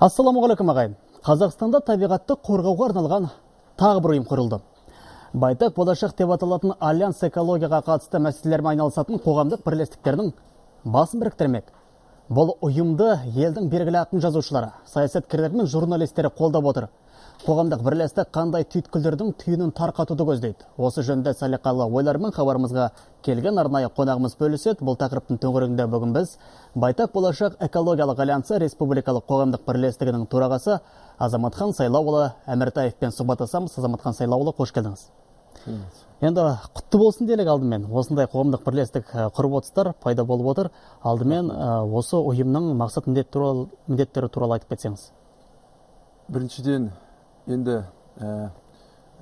Ассаламағалейкум ағайын. Қазақстанда табиғатты қорғауға арналған тағы бір ұйым құрылды. Байтақ болашақ деп аталатын Альянс экологияға қатысты мәселелермен айналысатын қоғамдық бірлестіктердің басын біріктірмек. Бұл ұйымды елдің белгілі ақын жазушылары, саясаткерлер мен журналистері қолдап отыр. Қоғамдық бірлестік қандай түйткілдердің түйінін тарқатуды көздейді. Осы жөнінде салиқалы ойлармен хабарымызға келген арнайы қонағымыз бөліседі. Бұл тақырыптың төңірегінде бүгін біз Байтақ болашақ экологиялық альянсы республикалық қоғамдық бірлестігінің төрағасы Азаматхан Сайлауұлы Әміртаевпен сұхбаттасамыз. Азаматхан Сайлауұлы, қош келдіңіз. Енді құтты болсын делік алдымен. Осындай қоғамдық бірлестік құрып отырсыздар, пайда болып отыр. Алдымен осы ұйымның мақсат міндеттері туралы айтып кетсеңіз. Біріншіден, енді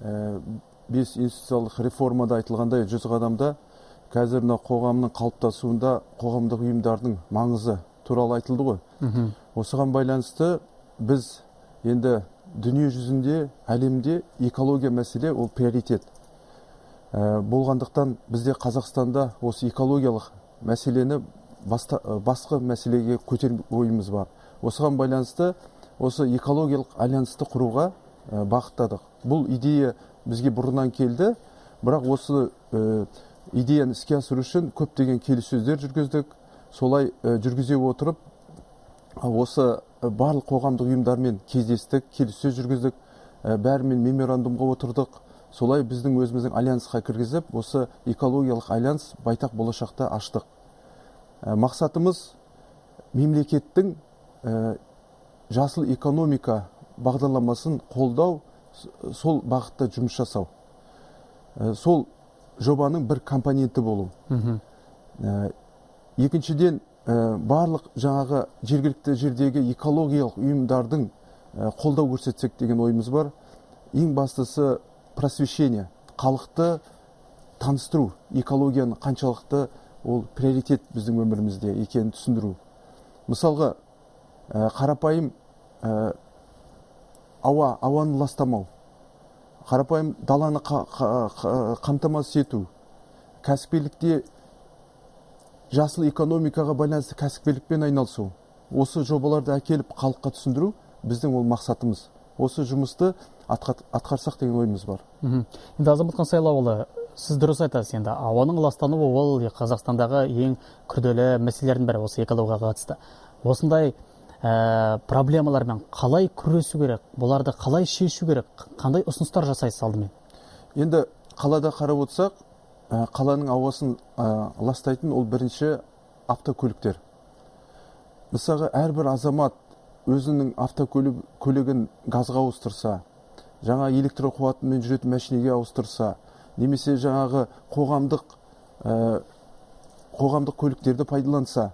5 институциялық реформада айтылғандай 100 қадамда қазір қоғамның қалыптасуында қоғамдық ұйымдардың маңызы туралы айтылды ғой. Осыған байланысты біз енді дүние жүзінде, әлемде экология мәселе ол приоритет. Болғандықтан бізде Қазақстанда осы экологиялық мәселені басқа мәселеге көтеріп ойымыз бар. Осыған байланысты осы экологиялық альянсты құруға бағыттадық. Бұл идея бізге бұрыннан келді, бірақ осы идеяны іске асыру үшін көптеген келіссөздер жүргіздік. Солай жүргізе отырып, осы барлық қоғамдық ұйымдармен кездестік, келіссөз жүргіздік, бәрімен меморандумға отырдық. Солай біздің өзіміздің альянсқа кіргізіп, осы экологиялық альянс Байтақ болашақта аштық. Мақсатымыз мемлекеттің жасыл экономика бағдарламасын қолдау, сол бағытта жұмыс жасау. Сол жобаның бір компоненті болу. Екіншіден, барлық жаңағы жергілікті жердегі экологиялық ұйымдардың қолдау көрсетсек деген ойымыз бар. Ең бастысы просвещение, халықты таныстыру, экологияны қаншалықты ол приоритет біздің өмірімізде екенін түсіндіру. Мысалға, қарапайым ауаны ластамау, қарапайым даланы қамтамасыз ету, кәсіпкерлікте жасыл экономикаға байланысты кәсіпкерлікпен айналысу. Осы жобаларды әкеліп халыққа түсіндіру біздің ол мақсатымыз. Осы жұмысты атқарсақ деген ойымыз бар. Енді Азаматхан Сайлауұлы, сіз дұрыс айтасыз. Енді ауаның ластануы ол Қазақстандағы ең күрделі мәселелердің бірі, осы экологияға қатысты. Осындай проблемалармен қалай күресу керек, бұларды қалай шешу керек, қандай ұсыныстар жасайсыз алдымен? Енді қалада қарап отырсақ, қаланың ауасын ластайтын ол бірінші автокөліктер. Мысалға, әрбір азамат өзінің автокөлігін газға ауыстырса, жаңа электро қуатымен жүретін мәшинеге ауыстырса, немесе жаңағы қоғамдық көліктерді пайдаланса,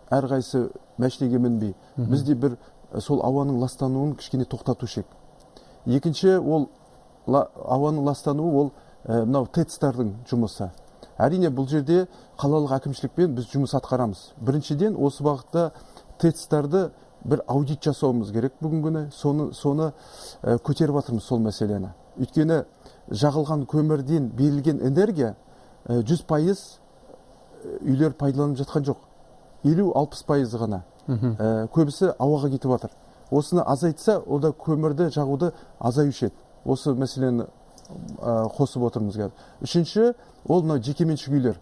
әрқайсы мәшинеге мінбей, бізде бір сол ауаның ластануын кішкене тоқтатушы ек. Екінші, ол ауаның ластануы ол мынау ТЭЦ-тардың жұмысы. Әрине, бұл жерде қалалық әкімшілікпен біз жұмыс атқарамыз. Біріншіден, осы бағытта ТЭЦ-тарды бір аудит жасауымыз керек бүгінгі күні. Соны көтеріп жатырмыз сол мәселені. Өйткені жағылған көмірден берілген энергия 100% үйлер пайдаланып жатқан жоқ. 50-60% ғана. Көбісі ауаға кетіп жатыр. Осыны азайтса, ода көмірді жағуды азаюшы еді. Осы мәселені қосып отырмыз. Үшінші, ол жекеменшік үйлер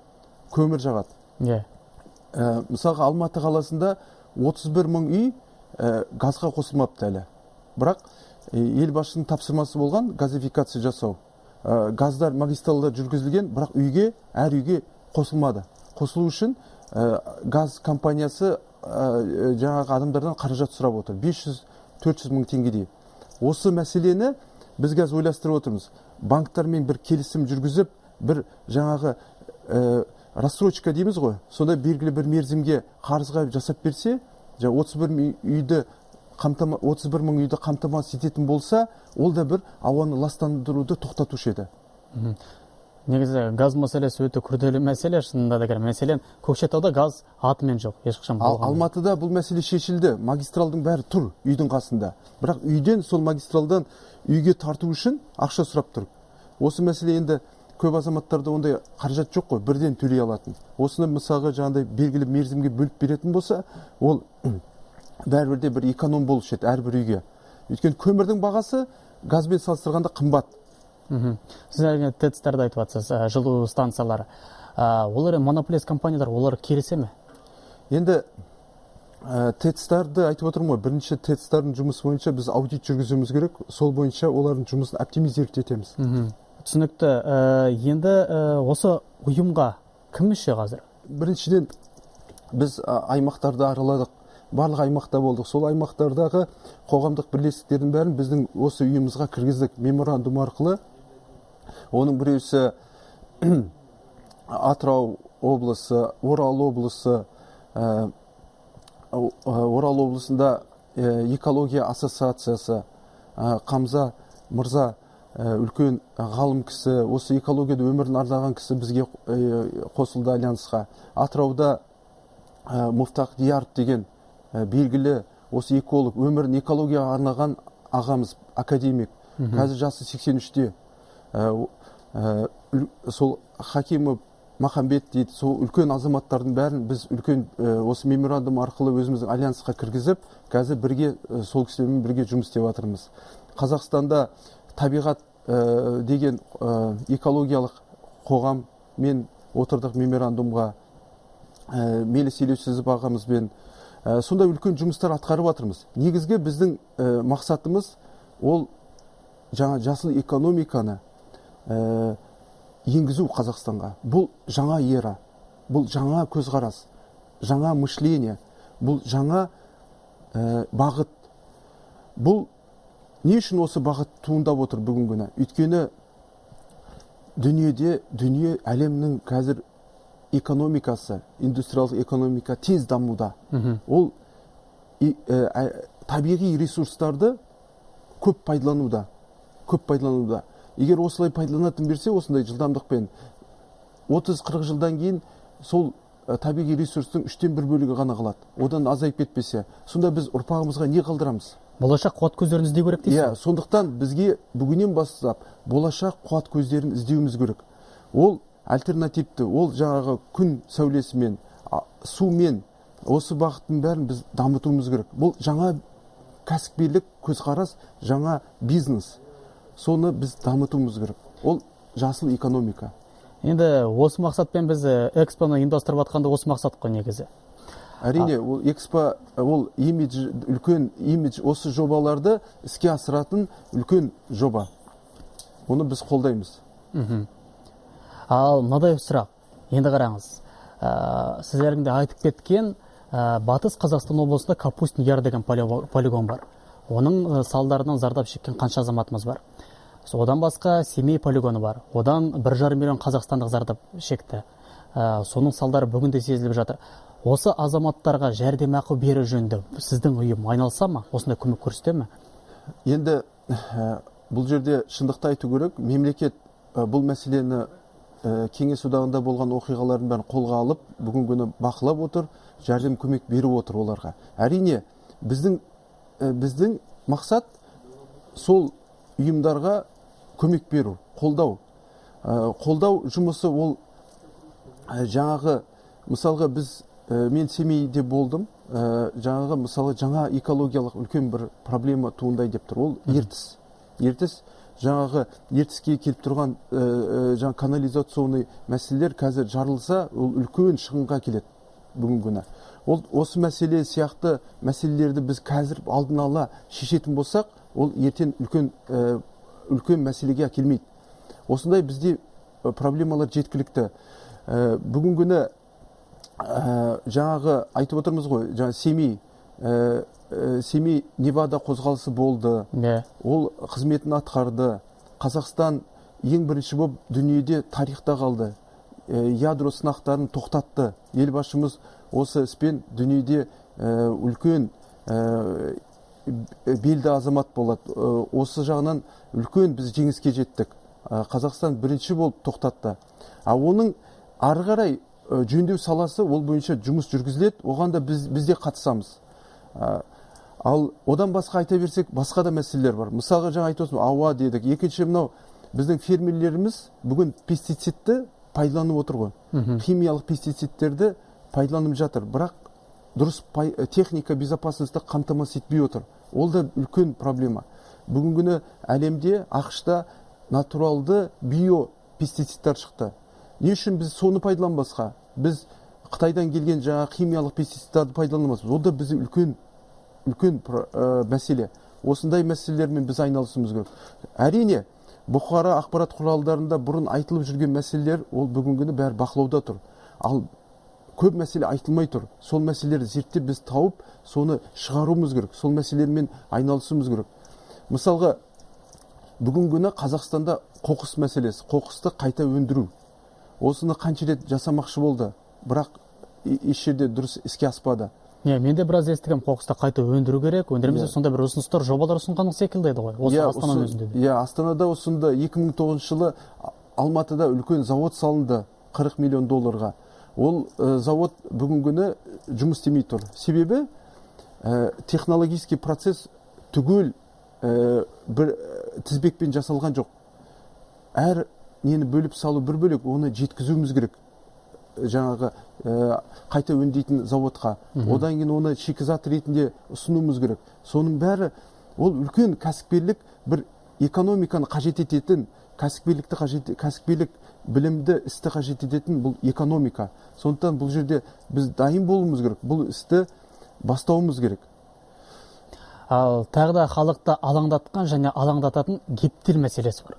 көмір жағады. Мысалға, Алматы қаласында 31 мың үй газға қосылмапты әлі. Бірақ елбасшының тапсырмасы болған газификация жасау. Газдар, магистралдар жүргізілген, бірақ әр үйге қосылмады. Қосылу үшін газ компаниясы жаңағы адамдардан қаражат сұрап отыр. 500-400 мың теңгедей. Осы мәселені біз қазір ойластырып отырмыз. Банктармен бір келісім жүргізіп, бір жаңағы рассрочка дейміз ғой. Сонда белгілі бір мерзімге қарызға жасап берсе, 31 мың үйді қамтамасыз ететін болса, ол да бір ауаны ластандыруды тоқтатушы еді. Негізі газ мәселесі өте күрделі мәселе, шынында да мәселен Көкшетауда газ атымен жоқ, ешқашан болған. Алматыда бұл мәселе шешілді. Магистралдың бәрі тұр үйдің қасында. Бірақ үйден сол магистралдан үйге тарту үшін ақша сұрап тұр. Осы мәселе енді көп азаматтарда ондай қаражат жоқ қой, бірден төлей алатын. Осыны мысалға жаңағыдай белгілі мерзімге бөліп беретін болса, ол бәрібір де бір эконом болушы еді әрбір үйге. Өйткені көмірдің бағасы газбен салыстырғанда қымбат. Сіз әлгі ТЭЦ-тарды айтып жатсыз, жылу станциялары. Олар монополист компаниялар, олар келісе ме? Енді ТЭЦ-тарды айтып отырмын ғой, бірінші ТЭЦ-тардың жұмысы бойынша біз аудит жүргізуіміз керек, сол бойынша олардың жұмысын оптимизировать етеміз. Түсінікті. Енді осы ұйымға кім мүше қазір? Біріншіден біз аймақтарды араладық, барлық аймақта болдық. Сол аймақтардағы қоғамдық бірлестіктердің бәрін біздің осы ұйымымызға кіргіздік меморандум арқылы. Оның біреусі Атырау облысы, Орал облысы, Орал облысында экология ассоциациясы, Қамза Мырза үлкен ғалым кісі, осы экологияда өмірін арнаған кісі бізге қосылды альянсқа. Атырауда Мұфтақ Дияров деген белгілі осы эколог, өмірін экологияға арнаған ағамыз, академик. Қазір жасы 83-те. Сол Хакимов Махамбет дейді, сол үлкен азаматтардың бәрін біз үлкен осы меморандум арқылы өзіміздің альянсқа кіргізіп, қазір бірге сол кісілермен бірге жұмыс істеп жатырмыз. Қазақстанда табиғат деген экологиялық қоғаммен отырдық меморандумға, Мелі Селеусізов ағамызбен. Сонда үлкен жұмыстар атқарып жатырмыз. Негізгі біздің мақсатымыз ол жаңа жасыл экономиканы енгізу Қазақстанға. Бұл жаңа ера, бұл жаңа көзқарас, жаңа мышление, бұл жаңа бағыт. Бұл не үшін осы бағыт туындап отыр бүгінгі күні? Өйткені дүние әлемнің қазір экономикасы, индустриялық экономика тез дамуда. Ол табиғи ресурстарды көп пайдалануда. Егер осылай пайдаланатын берсе, осындай жылдамдықпен 30-40 жылдан кейін сол табиғи ресурстың 3/1 бөлігі ғана қалады. Одан азайып кетпесе, сонда біз ұрпағымызға не қалдырамыз? Болашақ қуат көздерін іздеу керек дейсіз? Сондықтан бізге бүгіннен бастап болашақ қуат көздерін іздеуіміз керек. Ол альтернативті, ол жаңағы күн сәулесімен, сумен, осы бағыттың бәрін біз дамытуымыз керек. Бұл жаңа кәсіпкерлік көзқарас, жаңа бизнес. Соны біз дамытуымыз керек. Ол жасыл экономика. Енді осы мақсатпен біз экспоны ұйымдастырып жатқанда осы мақсат қой негізі. Әрине, ол экспо, ол үлкен имидж, осы жобаларды іске асыратын үлкен жоба. Оны біз қолдаймыз. Ал мынадай сұрақ, енді қараңыз. Сіздердің де айтып кеткен, Батыс Қазақстан облысында Капустин Яр деген полигон бар. Оның салдарынан зардап шеккен қанша азаматымыз бар. Одан басқа Семей полигоны бар. Одан 1,5 миллион қазақстандық зардап шекті. Соның салдары бүгінде сезіліп жатыр. Осы азаматтарға жәрдемақы беру жөнінде сіздің ұйым айналыса ма? Осындай көмек көрсете ме? Енді бұл жерде шындықты айту керек. Мемлекет бұл мәселені кеңес одағында болған оқиғалардың бәрін қолға алып, бүгінгі күні бақылап отыр, жәрдем көмек беріп отыр оларға. Әрине, біздің мақсат сол ұйымдарға көмек беру, қолдау. Қолдау жұмысы ол жаңағы, мысалға мен Семейде болдым, жаңа экологиялық үлкен бір проблема туындай деп тұр. Ол ертіс. Жаңағы ертіске келіп тұрған канализационный мәселелер қазір жарылса, ол үлкен шығынға келеді бүгінгі күні. Осы мәселе сияқты мәселелерді біз қазір алдын ала шешетін болсақ, ол ертең үлкен мәселеге келмейді. Осындай бізде проблемалар жеткілікті. Бүгінгі күні жаңағы айтып отырмыз ғой, Семей Невада қозғалысы болды. Ол қызметін атқарды. Қазақстан ең бірінші болып дүниеде тарихта қалды. Ядро сынақтарын тоқтатты. Елбасымыз осы іспен дүниеде үлкен белді азамат болады. Осы жағынан үлкен біз жеңіске жеттік. Қазақстан бірінші болып тоқтатты. Оның ары қарай жөндеу саласы ол бойынша жұмыс жүргізіледі. Оған да біз де қатысамыз. Ал одан басқа айта берсек, басқа да мәселелер бар. Мысалға жаңа айтып ауа дедік. Екінші мынау біздің фермерлеріміз бүгін пестицидті пайдаланып отыр ғой. Химиялық пестицидтерді пайдаланып жатыр. Бірақ дұрыс техника безопасностьті қамтамасыз етпей отыр. Ол да үлкен проблема. Бүгінгі күні әлемде ақшта натуралды биопестицидтар шықты. Не үшін біз соны пайдаланбасқа? Біз Қытайдан келген жаңа химиялық пестицидтарды пайдаланамыз. Ол да біздің үлкен мәселе. Осындай мәселелермен біз айналысуымыз керек. Әрине, бұқара ақпарат құралдарында бұрын айтылып жүрген мәселелер, ол бүгінгі күні бәрі бақылауда тұр. Ал көп мәселе айтылмай тұр. Сол мәселелерді зерттеп біз тауып, соны шығаруымыз керек. Сол мәселелермен айналысуымыз керек. Мысалға, бүгінгі күні Қазақстанда қоқыс мәселесі, қоқысты қайта өндіру. Осыны қанша рет жасамақшы болды, бірақ еш жерде дұрыс іске аспады. Мен де біраз естігем, қоқысты қайта өндіру керек, өндіремізде сонда бір ұсыныстар, жобалар ұсынған секілді еді ғой. Осы Астананың өзінде. Астанада осында 2009 жылы Алматыда үлкен завод салынды $40 миллион. Ол завод бүгінгі күні жұмыс істемей тұр. Себебі технологический процесс түгел бір тізбекпен жасалған жоқ. Әр нені бөліп салу бір бөлек, оны жеткізуіміз керек. Жаңағы қайта өңдейтін заводқа. Одан кейін оны шикізат ретінде ұсынуымыз керек. Соның бәрі ол үлкен кәсіпкерлік, бір экономиканы қажет ететін, кәсіпкерлік білімді істі қажет ететін бұл экономика. Сондықтан бұл жерде біз дайын болуымыз керек. Бұл істі бастауымыз керек. Ал тағы да халықты алаңдатқан және алаңдататын гептил мәселесі бар.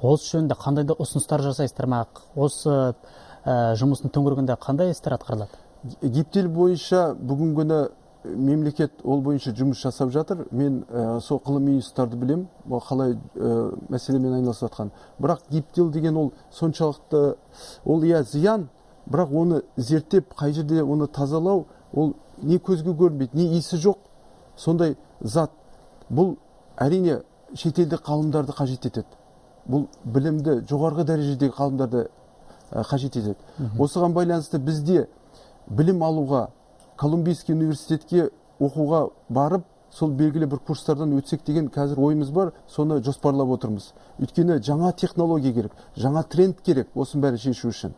Осы жөнінде қандай да ұсыныстар жасайсыздар ма? Осы жұмыстың төңірегінде қандай істер атқарылады? Гептил бойынша бүгінгі күні мемлекет ол бойынша жұмыс жасап жатыр. Мен сол ғылыми институттарды білем, қалай мәселемен айналысып жатқан. Бірақ гептил деген ол соншалықты ол зиян, бірақ оны зерттеп, қай жерде оны тазалау, ол не көзге көрінбейді, не иісі жоқ, сондай зат. Бұл әрине шетелдік ғалымдарды қажет етеді. Бұл білімді жоғарғы дәрежедегі ғалымдарды қажет етеді. Осыған байланысты бізде білім алуға Колумбийский университетке оқуға барып, сол белгілі бір курстардан өтсек деген қазір ойымыз бар, соны жоспарлап отырмыз. Өйткені жаңа технология керек, жаңа тренд керек, осының бәрі шешу үшін.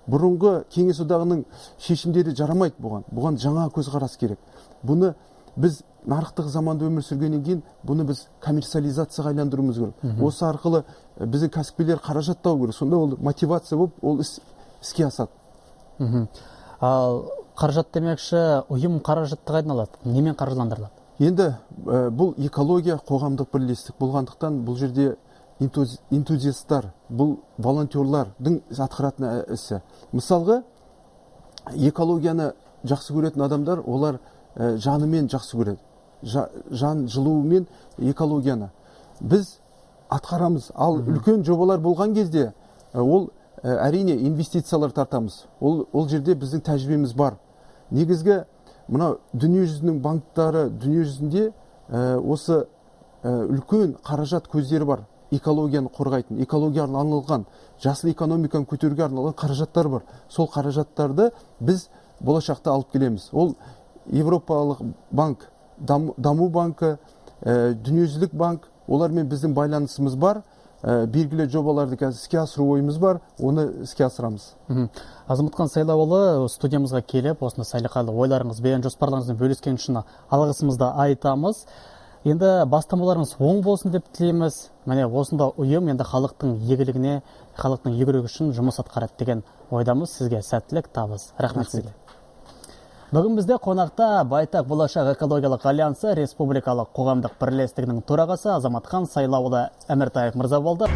Бұрынғы Кеңес одағының шешімдері жарамайды бұған. Бұған жаңа көзқарас керек. Бұны біз нарықтық заманда өмір сүргеннен кейін, бұны біз коммерциализацияға айландыруымыз керек. Осы арқылы біздің кәсіпкерлер қаражат табу керек. Сонда ол мотивация болып, ол іске асады. Ал қаражат демекші, ұйым қаражатты қайдан алады? Немен қаржыландырылады? Енді бұл экология қоғамдық бірлестік болғандықтан бұл жерде энтузиастар, бұл волонтерлардың атқаратын ісі. Мысалға, экологияны жақсы көретін адамдар, олар жанымен жақсы көреді. Жан жылуымен экологияны. Біз атқарамыз. Ал үлкен жобалар болған кезде, ол әрине инвестициялар тартамыз. Ол жерде біздің тәжірибеміз бар. Негізгі мына дүниежүзінің банктары, дүниежүзінде осы үлкен қаражат көздері бар. Экологияны қорғайтын, экологияны арналған, жасыл экономиканы көтеруге арналған қаражаттар бар. Сол қаражаттарды біз болашақта алып келеміз. Ол Европалық банк, даму банкі, дүниежүзілік банк, олармен біздің байланысымыз бар. Белгілі жобаларды қазір іске асыру ойымыз бар, оны іске асырамыз. Азаматхан Сайлауұлы студиямызға келіп, осында салиқалы ойларыңыз бен жоспарларыңызбен бөліскен үшін алғысымызды айтамыз. Енді бастамаларыңыз оң болсын деп тілейміз. Міне осында ұйым енді халықтың игілігіне, халықтың игілігі үшін жұмыс атқарады деген ойдамыз. Сізге сәттілік, табыс. Рахмет сізге. Бүгін бізде қонақта Байтақ Болашақ экологиялық альянсы республикалық қоғамдық бірлестігінің төрағасы Азаматхан Сайлауұлы Әміртаев мырза болды.